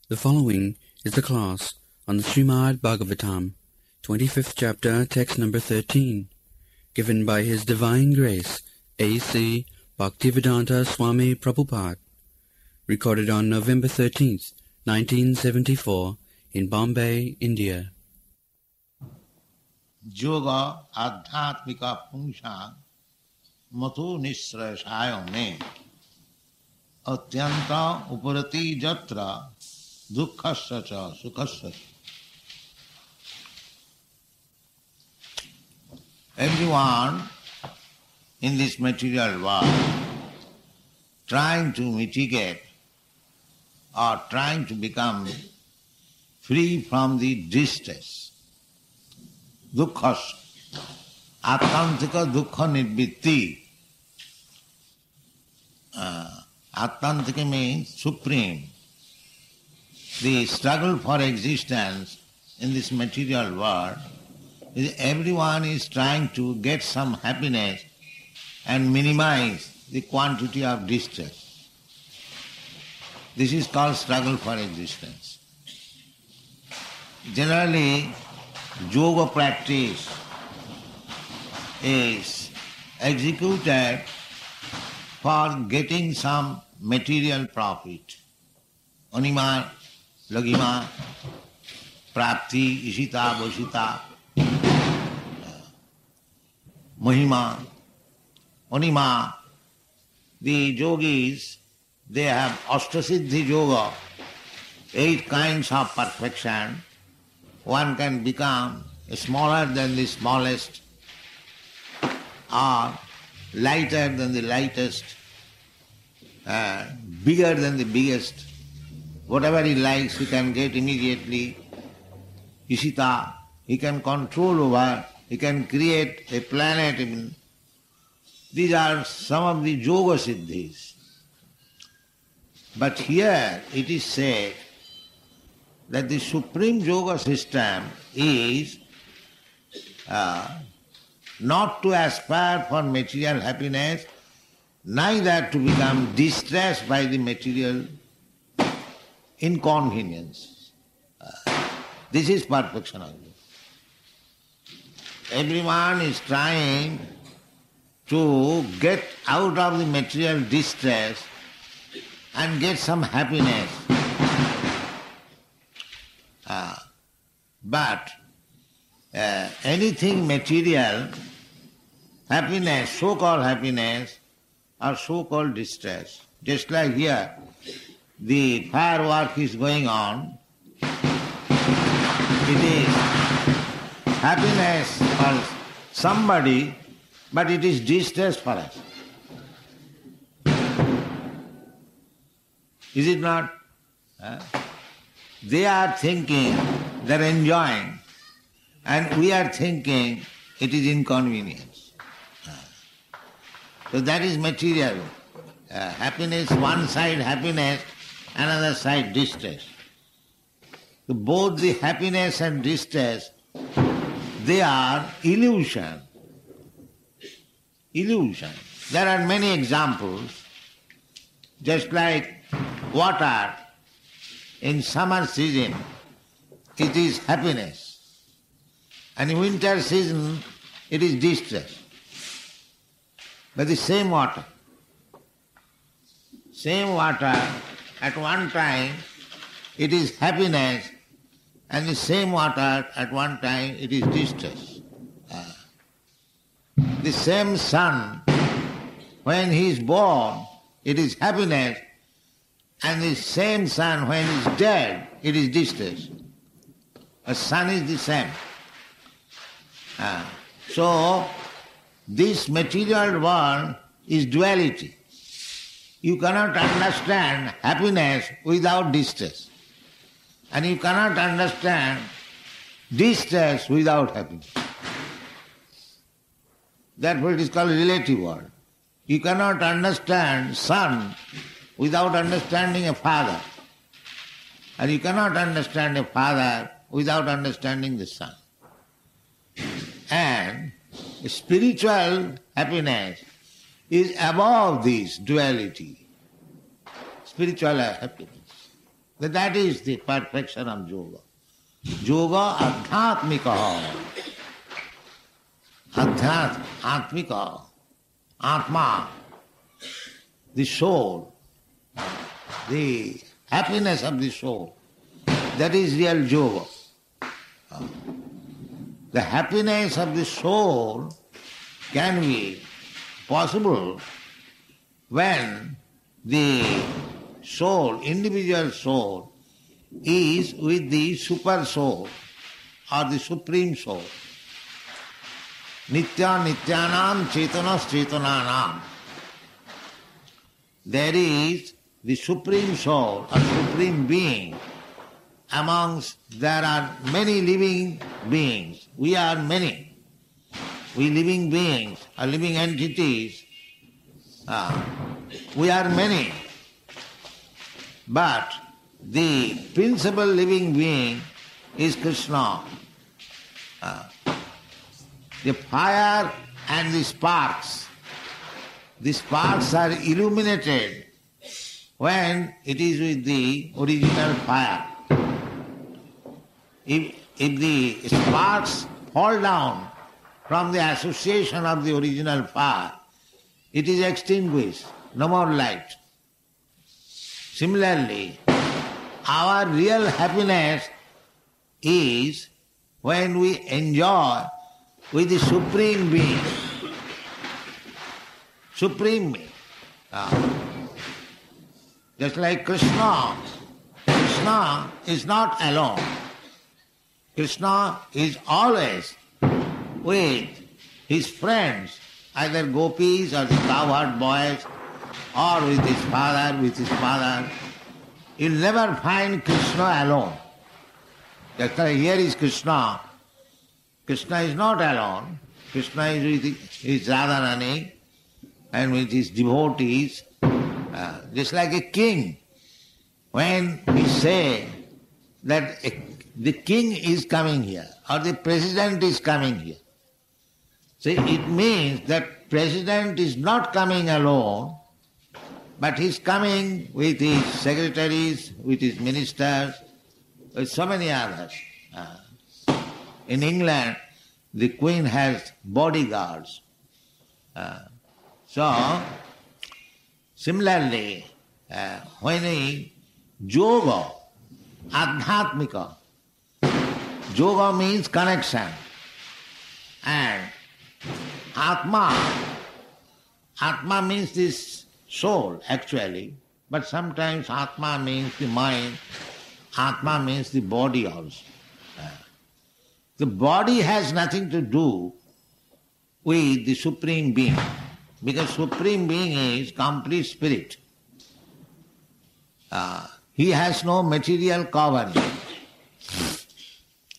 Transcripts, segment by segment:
The following is the class on the Srimad Bhagavatam, 25th chapter, text number 13, given by His Divine Grace, A.C. Bhaktivedanta Swami Prabhupada, recorded on November 13th, 1974, in Bombay, India. Yoga Adhyatmika Pungsha Mathu Nisrashaya Me Atyanta Uparati Jatra Dukkhasya Cha Sukhasya. Everyone in this material world trying to mitigate or trying to become free from the distress, dukkhas, attantika dukkha nirvitti. Attantika means supreme. The struggle for existence in this material world is everyone is trying to get some happiness and minimize the quantity of distress. This is called struggle for existence. Generally, yoga practice is executed for getting some material profit. Anima, lagima, prapti, ishita, boshita, mahima, anima. The yogis, they have Ashtasiddhi yoga, 8 kinds of perfection. One can become smaller than the smallest, or lighter than the lightest, bigger than the biggest. Whatever he likes, he can get immediately. Ishita, he can control over, he can create a planet even. These are some of the yoga siddhis. But here it is said that the supreme yoga system is not to aspire for material happiness, neither to become distressed by the material inconvenience. This is perfection of it. Everyone is trying to get out of the material distress and get some happiness. But anything material, happiness, so-called happiness, or so-called distress, just like here, the firework is going on, it is happiness for somebody, but it is distress for us. Is it not? They are thinking they are enjoying, and we are thinking it is inconvenience. So that is material. Happiness, one side happiness, another side distress. So both the happiness and distress, they are illusion. Illusion. There are many examples, just like water in summer season, it is happiness, and in winter season, it is distress. But the same water, at one time, it is happiness, and the same water, at one time, it is distress. The same sun, when he is born, it is happiness, and the same sun, when he is dead, it is distress. The sun is the same. So, this material world is duality. You cannot understand happiness without distress. And you cannot understand distress without happiness. Therefore it is called relative world. You cannot understand son without understanding a father. And you cannot understand a father without understanding the son. And spiritual happiness is above this duality. Spiritual happiness. That is the perfection of yoga. Yoga adhyatmika. Atmika. Atma. The soul. The happiness of the soul. That is real yoga. The happiness of the soul can be possible when the soul, individual soul, is with the super soul or the supreme soul. Nitya nityanam chetanas chetananam. There is the supreme soul or supreme being. Amongst there are many living beings. We are many. We living beings or living entities. We are many. But the principal living being is Krishna. The fire and the sparks are illuminated when it is with the original fire. If the sparks fall down from the association of the original fire, it is extinguished, no more light. Similarly, our real happiness is when we enjoy with the Supreme Being. Supreme Being. Just like Krishna. Krishna is not alone. Krishna is always with his friends, either gopis or the cowherd boys, or with his father. You'll never find Krishna alone. That's why here is Krishna. Krishna is not alone. Krishna is with his Radharani and with his devotees, just like a king. When we say that the king is coming here or the president is coming here, so it means that president is not coming alone, but he is coming with his secretaries, with his ministers, with so many others. In England, the Queen has bodyguards. So, similarly, when yoga, adhyatmika, yoga means connection, and atma means this soul actually, but sometimes atma means the mind, atma means the body also. The body has nothing to do with the Supreme Being, because Supreme Being is complete spirit. He has no material covering.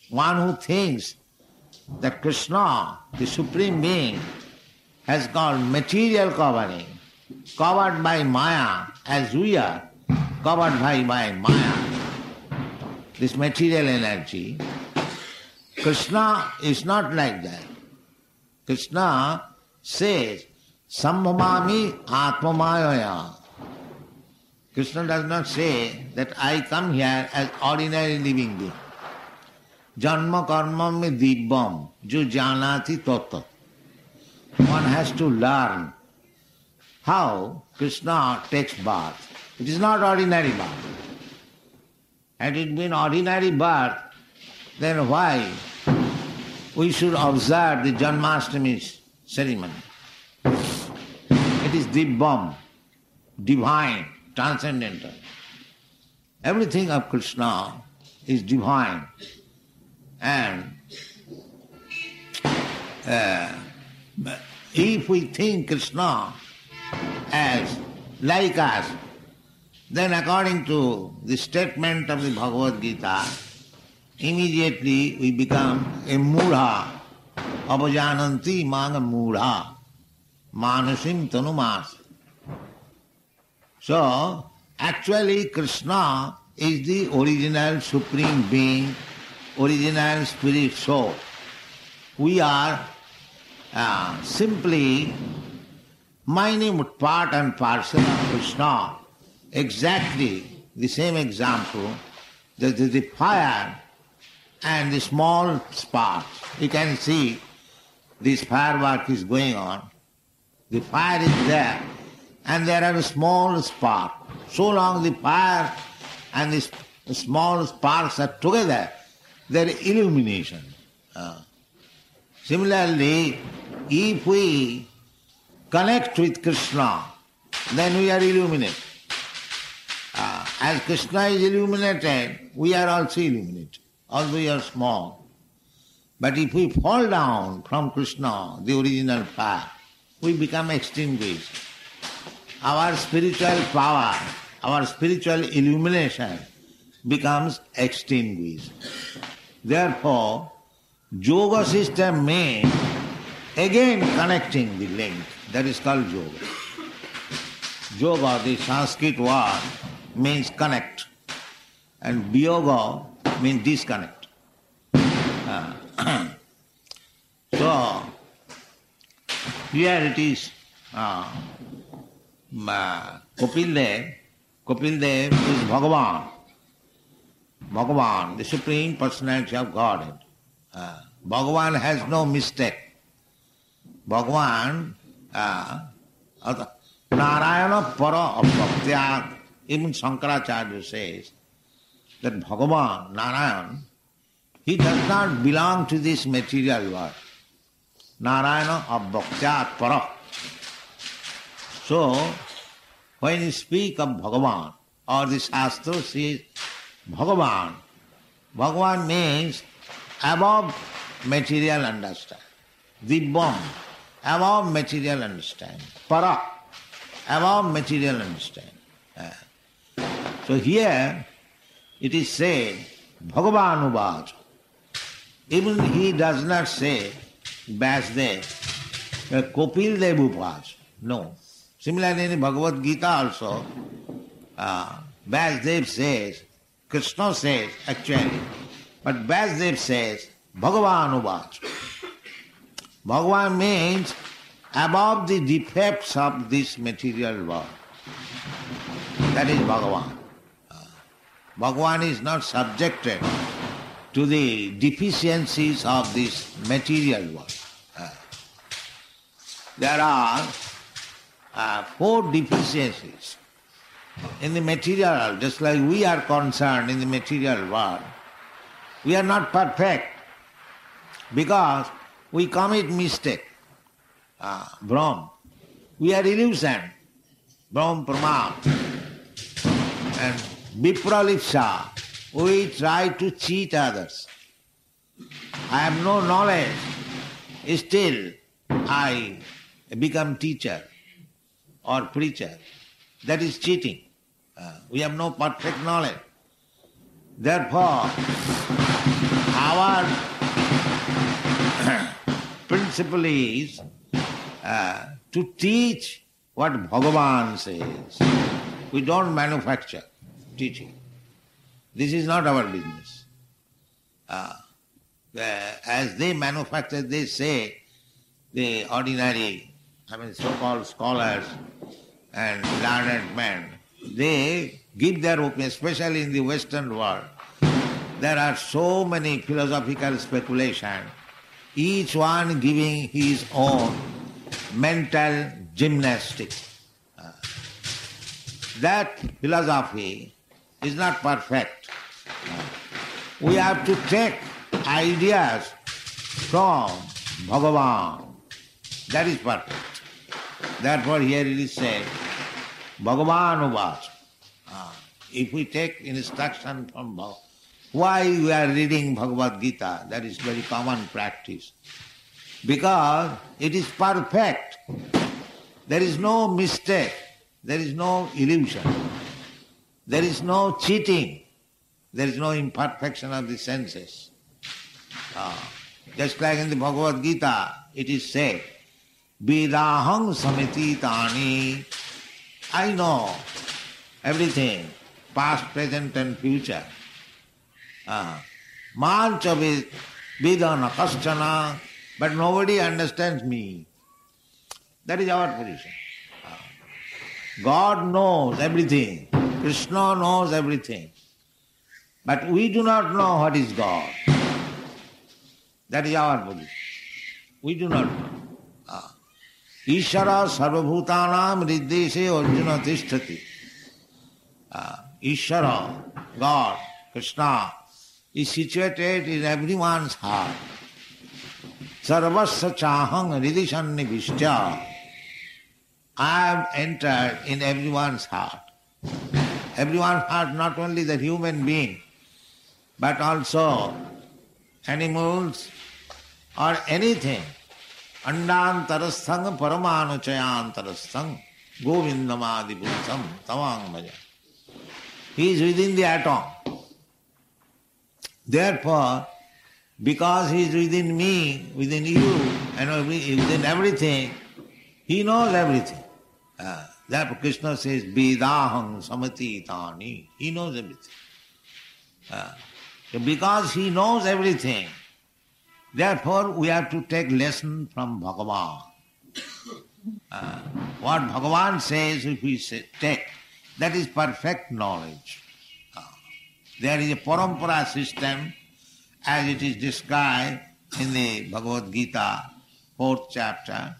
One who thinks that Krishna, the Supreme Being, has got material covering, covered by Maya, as we are covered by Maya, this material energy. Krishna is not like that. Krishna says, Sambhamami Atmamayaya. Krishna does not say that I come here as ordinary living being. Janma karma me dibbam, jo janati tata. One has to learn how Krishna takes birth. It is not ordinary birth. Had it been ordinary birth, then why we should observe the Janmashtami ceremony? It is dibbam, divine, transcendental. Everything of Krishna is divine. And if we think Krishna as like us, then according to the statement of the Bhagavad Gita, immediately we become a mudha, apajananti manga mudha, manasim tanumas. So, actually Krishna is the original Supreme Being, original Spirit Soul. We are simply minute part and parcel of Krishna, exactly the same example, the fire and the small sparks. You can see this firework is going on. The fire is there and there are a small spark. So long the fire and the small sparks are together, there is illumination. Similarly, if we connect with Krishna, then we are illuminated. As Krishna is illuminated, we are also illuminated, although we are small. But if we fall down from Krishna, the original fire, we become extinguished. Our spiritual power, our spiritual illumination becomes extinguished. Therefore, yoga system means again connecting the link. That is called yoga. Yoga, the Sanskrit word, means connect, and viyoga means disconnect. So, here it is Kapildev. Kapildev is Bhagavan. Bhagavan, the Supreme Personality of Godhead. Bhagavan has no mistake. Bhagavan, Narayana para abhaktya. Even Shankaracharya says that Bhagavan, Narayan, he does not belong to this material world. Narayana abhaktya para. So, when you speak of Bhagavan, or the Shastra says Bhagavan, Bhagavan means above material understanding. The BOM, above material understanding. Para, above material understanding. So here it is said, Bhagavan Uvacha. Even he does not say Vyasdev, Kapildev Uvacha. No. Similarly in Bhagavad Gita also, Vyasdev says, Krishna says actually, but Vyasdev says, Bhagavan Uvacha. Bhagavan means above the defects of this material world. That is Bhagavan. Bhagavan is not subjected to the deficiencies of this material world. There are 4 deficiencies in the material world, just like we are concerned in the material world. We are not perfect because we commit mistake. Brahm. We are illusion. Brahm Pramad. And Vipralipsa. We try to cheat others. I have no knowledge. Still, I become teacher or preacher. That is cheating. We have no perfect knowledge. Therefore, our principle is to teach what Bhagavan says. We don't manufacture teaching. This is not our business. As they manufacture, they say, the ordinary, so-called scholars and learned men, they give their opinion, especially in the Western world. There are so many philosophical speculations, each one giving his own mental gymnastics. That philosophy is not perfect. We have to take ideas from Bhagavan. That is perfect. Therefore here it is said, Bhagavan Uvacha. If we take instruction from Bhagavan, why we are reading Bhagavad Gita? That is very common practice. Because it is perfect. There is no mistake. There is no illusion. There is no cheating. There is no imperfection of the senses. Just like in the Bhagavad Gita, it is said, Vedaham samiti tani. I know everything, past, present and future. Mancha vedana kaschana, but nobody understands me. That is our position. God knows everything, Krishna knows everything. But we do not know what is God. That is our belief. We do not know. Ishara sarvabhutanam riddeshe arjuna tishtati. Ishara, God, Krishna, is situated in everyone's heart. Sarvasya chahang ridishanni vishtya. I have entered in everyone's heart. Everyone's heart, not only the human being, but also animals or anything. Andantarasthang paramanuchayantarasthang govindamadiputam tavang bhaja. He is within the atom. Therefore, because he is within me, within you, and within everything, he knows everything. Therefore Krishna says, Vedaham samatitani. He knows everything. Because he knows everything, therefore we have to take lesson from Bhagavan. What Bhagavan says, if we take, that is perfect knowledge. There is a parampara system, as it is described in the Bhagavad Gita, 4th chapter.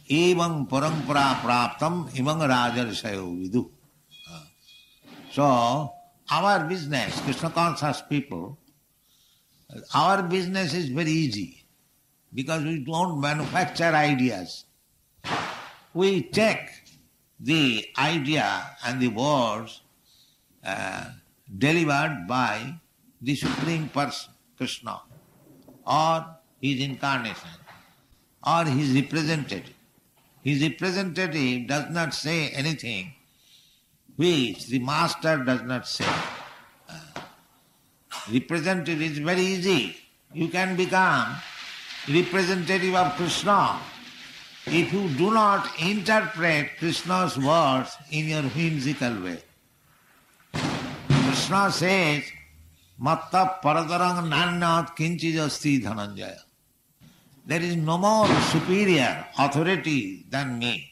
Evang parampara praptam imang rajarsayo vidu. So, our business, Krishna conscious people, our business is very easy because we don't manufacture ideas. We take the idea and the words delivered by the Supreme Person, Krishna, or his incarnation, or his representative. His representative does not say anything which the master does not say. Representative is very easy. You can become representative of Krishna if you do not interpret Krishna's words in your whimsical way. Krishna says, Matta paradarang nanyat kinchijasti dhananjaya. There is no more superior authority than me.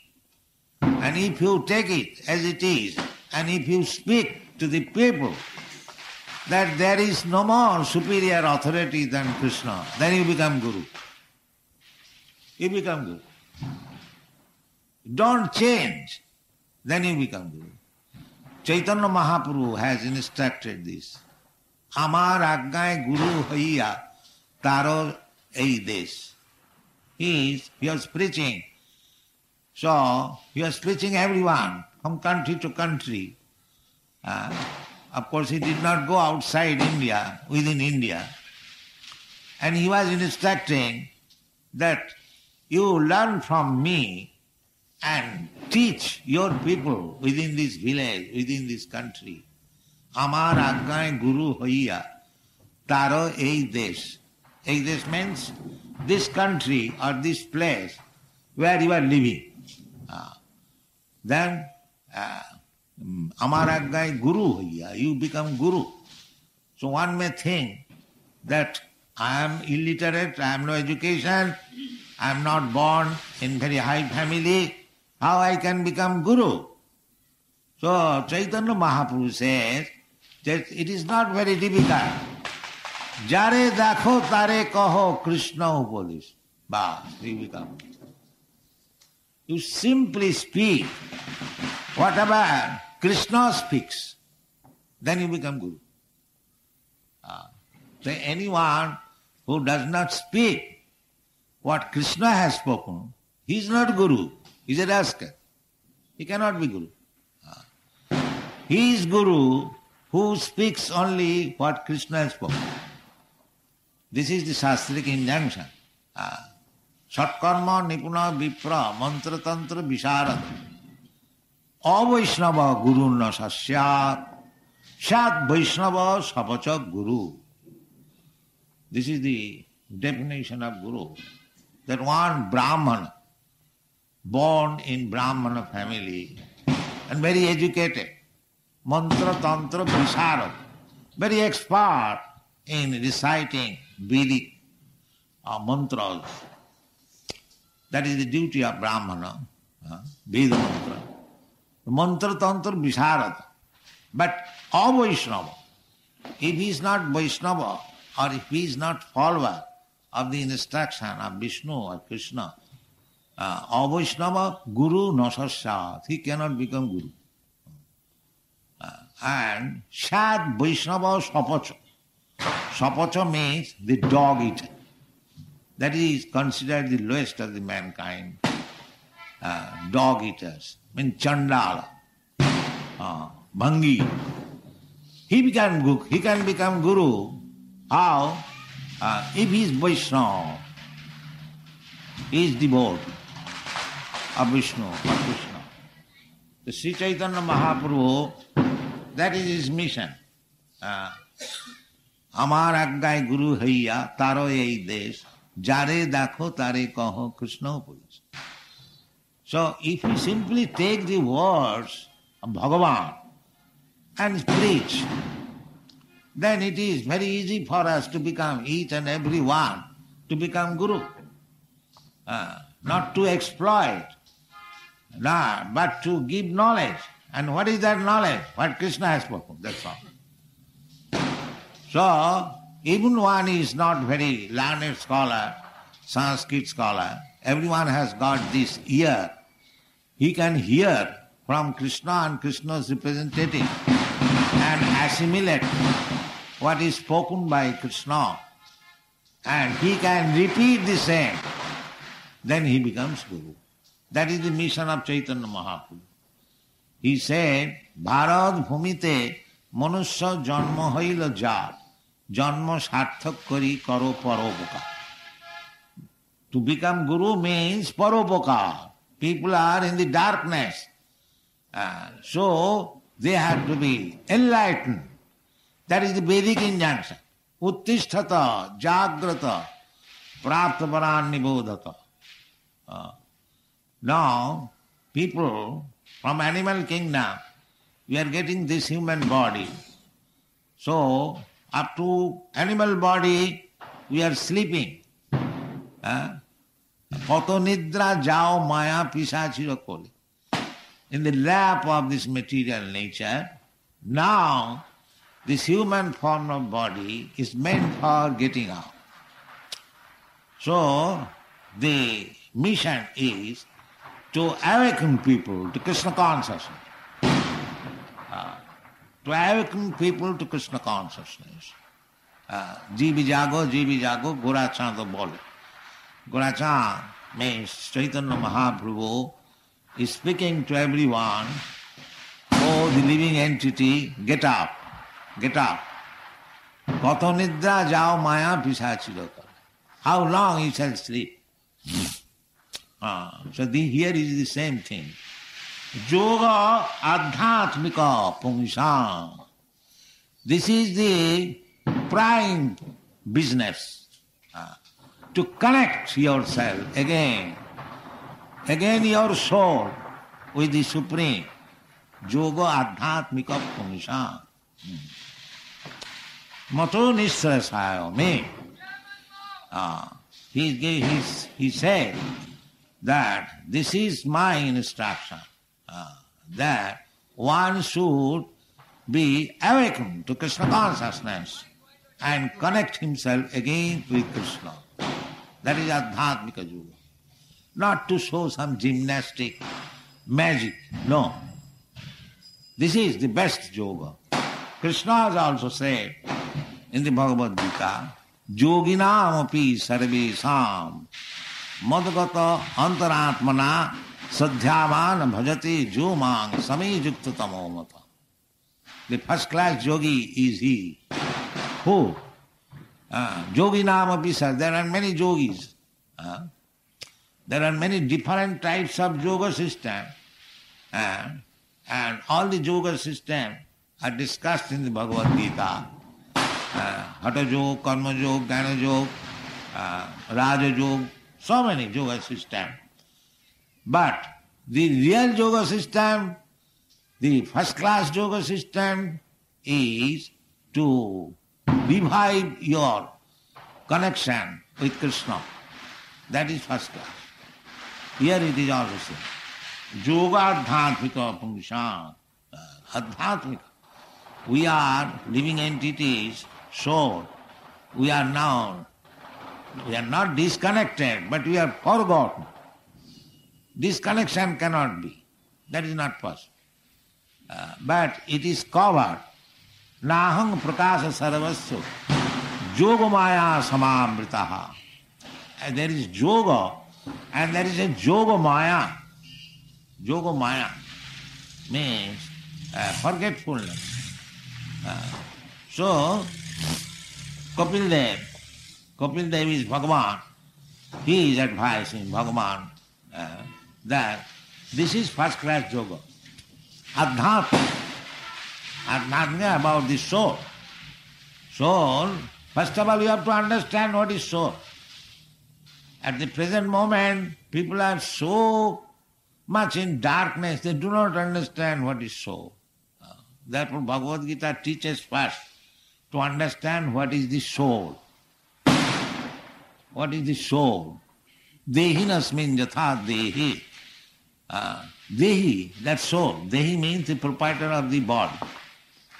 And if you take it as it is, and if you speak to the people that there is no more superior authority than Krishna, then you become Guru. You become Guru. Don't change, then you become Guru. Chaitanya Mahaprabhu has instructed this. Amar agnay guru haiya taro ei desh. He was preaching. So, he was preaching everyone from country to country. Of course, he did not go outside India, within India. And he was instructing that you learn from me and teach your people within this village, within this country. Amar agnay guru haiya taro ei desh. Ei desh means this country or this place where you are living. Then Amar agnay guru haiya, you become guru. So one may think that I am illiterate, I have no education, I am not born in very high family, how I can become guru? So Chaitanya Mahaprabhu says that it is not very difficult. Jare dakho tare kaho Krishna upodesh. Bas, you become. You simply speak whatever Krishna speaks, then you become Guru. So anyone who does not speak what Krishna has spoken, he is not Guru, he is a rascal. He cannot be Guru. He is Guru who speaks only what Krishna has spoken. This is the Shastric injunction. Satkarma nipuna vipra mantra tantra visharad avaishnava guru na sasyat shat vaishnava sapacha guru. This is the definition of Guru. That one Brahmana, born in Brahmana family and very educated, mantra tantra visharad, very expert in reciting Vedic mantras. That is the duty of Brahmana, Veda mantra. Mantra Tantra Visharada. But Vaishnava, if he is not Vaishnava or if he is not follower of the instruction of Vishnu or Krishna, Vaishnava Guru Nasasya, he cannot become Guru. And Shad Vaishnava Sapacha. Sapacha means the dog eater. That is considered the lowest of the mankind. Dog eaters, mean Chandala, Bhangi. He can become Guru. How? If he is Vaishnava, he is devotee of Vishnu or Krishna. The Sri Chaitanya Mahaprabhu, that is his mission. Amar aggai Guru haiya taro ei desh, jare dakho tare kaho Krishna police. So if we simply take the words of Bhagavan and preach, then it is very easy for us to become, each and every one, to become Guru. Not to exploit, but to give knowledge. And what is that knowledge? What Krishna has spoken, that's all. So, even one is not very learned scholar, Sanskrit scholar, everyone has got this ear. He can hear from Krishna and Krishna's representative and assimilate what is spoken by Krishna, and he can repeat the same. Then he becomes Guru. That is the mission of Chaitanya Mahaprabhu. He said, Bharad bhumite manusya janma haila jar, janma sarthak kari karo parupakar. To become Guru means parupakar. People are in the darkness. So they have to be enlightened. That is the Vedic injunction. Uttisthata, jagrata, praptaparan nibodhata. Now, people from animal kingdom, we are getting this human body. So, up to animal body, we are sleeping. Koto nidra jao maya pisachira kole. In the lap of this material nature, now this human form of body is meant for getting out. So, the mission is to awaken people to Krishna consciousness. To awaken people to Krishna consciousness. Jivi jago, Gora Chand bole. Gora Chand means Chaitanya Mahaprabhu is speaking to everyone, oh the living entity, get up, get up. Kato nidra jao maya pisachira. How long you shall sleep? Here is the same thing. Yoga adhyatmika pungsam. This is the prime business. To connect yourself again your soul with the Supreme. Yoga adhyatmika pungsam. Mato nisrasayo me. He said that this is my instruction, that one should be awakened to Krishna consciousness and connect himself again with Krishna. That is Adhyatmika Yoga. Not to show some gymnastic magic, no. This is the best yoga. Krishna has also said in the Bhagavad Gita, Yoginam api sarvesam madgata antaratmana sadhyavan bhajati jomang samijukta tamomata. The first class yogi is he. Who? Yoginam api sarvesam. There are many yogis. There are many different types of yoga system. And all the yoga system are discussed in the Bhagavad Gita. Hatha Yoga, Karma Yoga, Jnana Yoga, Raja Yoga, so many yoga systems. But the real yoga system, the first class yoga system is to revive your connection with Krishna. That is first class. Here it is also same. yoga adhyatmika pungsha. Adhyatmika. We are living entities, soul. We are not disconnected, but we are forgotten. Disconnection cannot be. That is not possible. But it is covered. Nahang prakasa sarvasya yogamaya samamritaha. There is yoga and there is a yogamaya. Yogamaya means forgetfulness. So, Kapil Dev is Bhagavan. He is advising Bhagavan that this is first class yoga. Adhyatma about the soul. Soul, first of all you have to understand what is soul. At the present moment, people are so much in darkness, they do not understand what is soul. Therefore Bhagavad Gita teaches first to understand what is the soul. What is the soul? Dehinasmin jatha dehi. Dehi, that soul. Dehi means the proprietor of the body.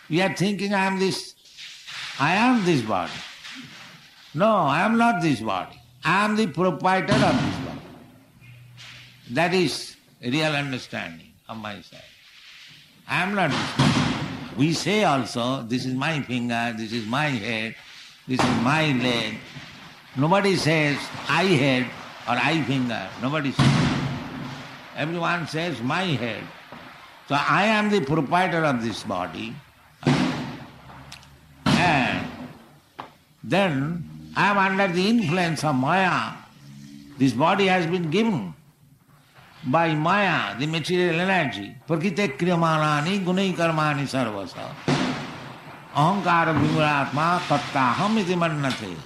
We are thinking I am this body. No, I am not this body. I am the proprietor of this body. That is real understanding of my side. I am not this body. We say also, this is my finger, this is my head, this is my leg. Nobody says I head or I finger. Nobody says. Everyone says my head. So I am the proprietor of this body. And then I am under the influence of Maya. This body has been given by Maya, the material energy. Prakite kriyamanani gunai karmani sarvasa. Ahankara vimuratma tattaham iti mannate.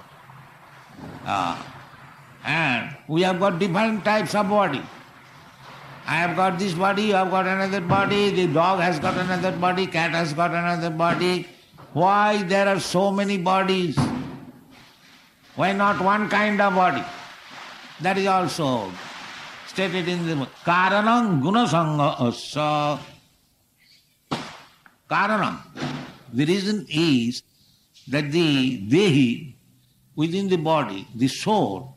And we have got different types of body. I have got this body, you have got another body, the dog has got another body, cat has got another body. Why there are so many bodies? Why not one kind of body? That is also stated in the Karanam Gunasanga Asa. Karanam. The reason is that the Dehi, within the body, the soul,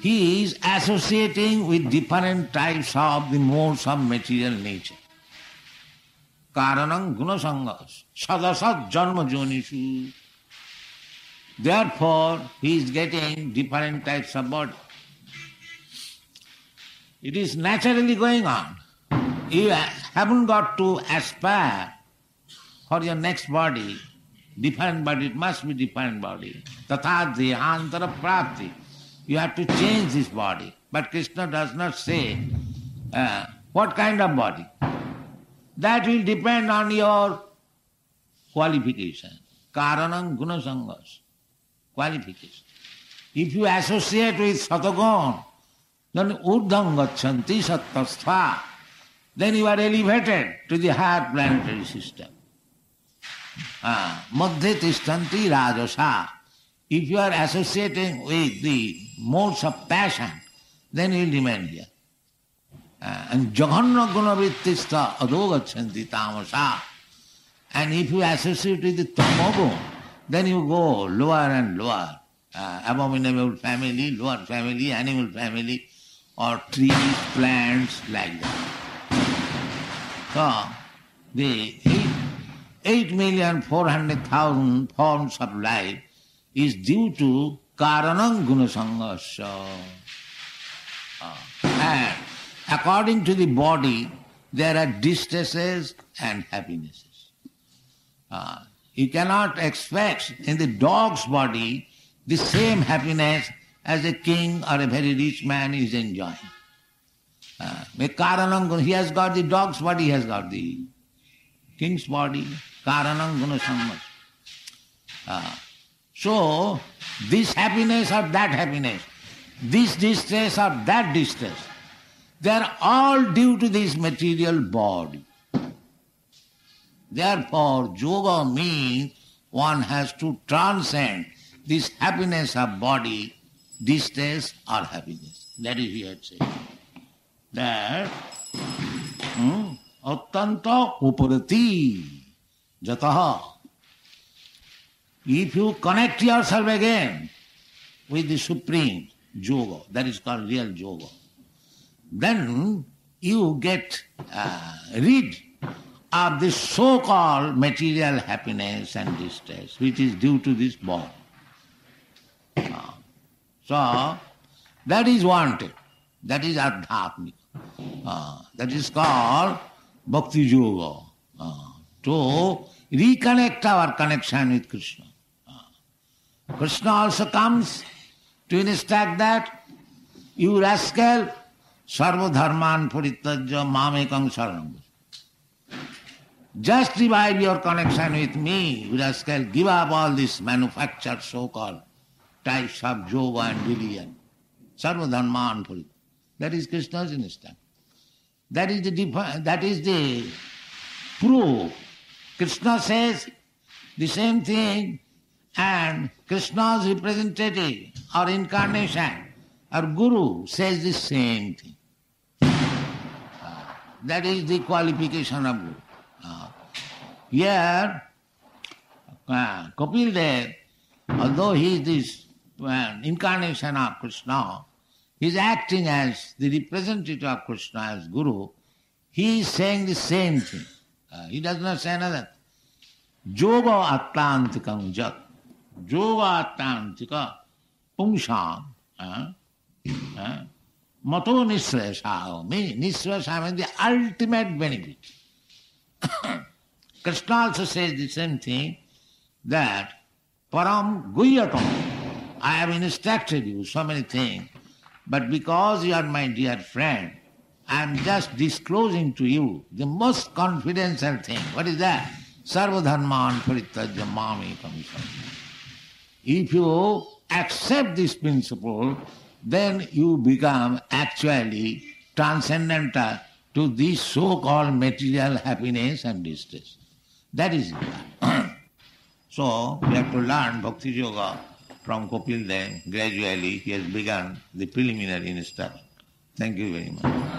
he is associating with different types of the modes of material nature. Karanam Gunasangas, Sadasat Janma Jonishu. Therefore, he is getting different types of body. It is naturally going on. You haven't got to aspire for your next body, different body, it must be different body. Tatha dehantara prapti. You have to change this body. But Krishna does not say what kind of body. That will depend on your qualification. Karanam gunasangas. Qualification. If you associate with Satagon, then urdham gachanti sattastha, then you are elevated to the higher planetary system. Madhya tishtanti rajasa. If you are associating with the modes of passion, then you will remain here. And jaghanna gunavittista adogachanti tamasa. And if you associate with the tamogun, then you go lower and lower. Abominable family, lower family, animal family, or trees, plants, like that. So, the 8,400,000 forms of life is due to karanam gunasangasya. And according to the body, there are distresses and happinesses. You cannot expect in the dog's body the same happiness as a king or a very rich man is enjoying. He has got the dog's body, he has got the king's body, karanam gunasangas. So, this happiness or that happiness, this distress or that distress, they are all due to this material body. Therefore, yoga means one has to transcend this happiness of body, distress or happiness. That is he had said. That Attanta uparati jataha. If you connect yourself again with the Supreme Yoga, that is called real Yoga, then you get rid of this so-called material happiness and distress, which is due to this body. So, that is wanted. That is adhyatmika. That is called bhakti yoga. To reconnect our connection with Krishna. Krishna also comes to instruct that, you rascal, sarva dharman parityajya mamekam saranam. Just revive your connection with me, you rascal, give up all this manufactured so-called types of yoga and religion. Sarva dharman parityajya. That is Krishna's instruction. That is the proof. Krishna says the same thing, and Krishna's representative or incarnation or guru says the same thing. That is the qualification of guru. Here, Kapil Dev, although he is this incarnation of Krishna, he is acting as the representative of Krishna as guru. He is saying the same thing. He does not say another. Yoga atlantikam jat. Yoga atlantika pungsam. Mato nisrasha. Nisrasha means the ultimate benefit. Krishna also says the same thing, that param guyatam. I have instructed you so many things, but because you are my dear friend, I am just disclosing to you the most confidential thing. What is that? Sarva dharman parityajya mamekam saranam. If you accept this principle, then you become actually transcendental to this so-called material happiness and distress. That is it. So, we have to learn Bhakti Yoga from Kapil Dev. Gradually, he has begun the preliminary instruction. Thank you very much.